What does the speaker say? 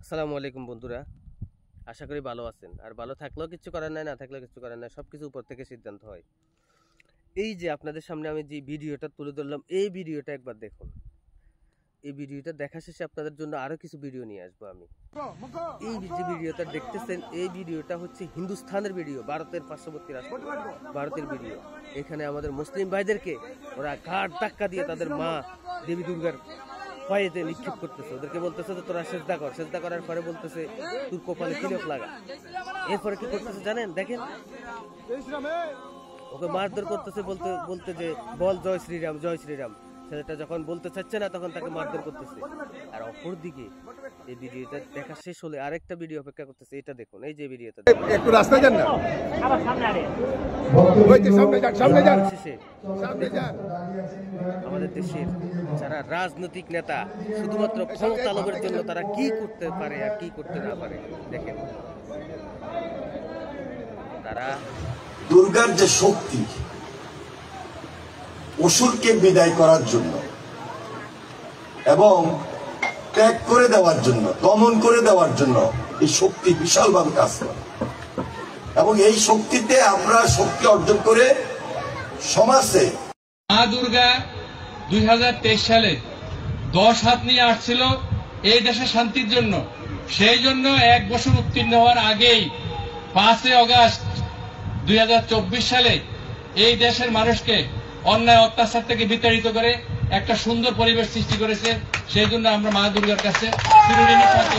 আসসালামু আলাইকুম বন্ধুরা, আশা করি ভালো আছেন। আর ভালো থাকলেও কিছু করার নাই, না থাকলেও কিছু করার নাই, সব কিছু উপর থেকে সিদ্ধান্ত হয়। এই যে আপনাদের সামনে আমি যে ভিডিওটা তুলে ধরলাম, এই ভিডিওটা একবার দেখুন। এই ভিডিওটা দেখা শেষে আপনাদের জন্য আরও কিছু ভিডিও নিয়ে আসবো আমি। এই যে ভিডিওটা দেখতেছেন, এই ভিডিওটা হচ্ছে হিন্দুস্তানের ভিডিও, ভারতের পার্শ্ববর্তী রাষ্ট্র ভারতের ভিডিও। এখানে আমাদের মুসলিম ভাইদেরকে ওরা ঘাট ধাক্কা দিয়ে তাদের মা দেবী দুর্গার পায়েতে নিক্ষেপ করতেছে, ওদেরকে বলতেছে যে তোরা সেজদা কর। সেজদা করার পরে বলতেছে তোর কপালে তিলক লাগা। এরপরে কি করতেছে জানেন? দেখেন, ওকে মারধর করতেছে, বলতে বলতে যে বল জয় শ্রীরাম, জয় শ্রীরাম। ছেলেটা যখন বলতে চাচ্ছে না, তখন তাকে মারধর করতেছে। আর অপরদিকে এই ভিডিওটা দেখা শেষ হলে আরেকটা ভিডিও অপেক্ষা করতেছে, এটা দেখুন। এই যে ভিডিওটা একটু রাস্তায় যান না, আমাদের দেশের যারা রাজনৈতিক নেতা শুধুমাত্র ক্ষমতা লাভের জন্য তারা কি করতে পারে আর কি করতে না পারে দেখেন। তারা দুর্গার যে শক্তি, অসুরকে বিদায় করার জন্য এবং ত্যাগ করে দেওয়ার জন্য, দমন করে দেওয়ার জন্য এই শক্তি বিশালভাবে কাজ করে। এবং এই শক্তিতে আমরা শক্তি অর্জন করে সমাজে মা দুর্গা 2023 সালে 10 হাত নিয়ে আসছিল এই দেশে শান্তির জন্য। সেই জন্য 1 বছর উত্তীর্ণ হওয়ার আগেই 5 আগস্ট 2024 সালে এই দেশের মানুষকে অন্যায় অত্যাচার থেকে বিতাড়িত করে একটা সুন্দর পরিবেশ সৃষ্টি করেছে। সেই জন্য আমরা মা দুর্গার কাছে চিরঋণী থাকি।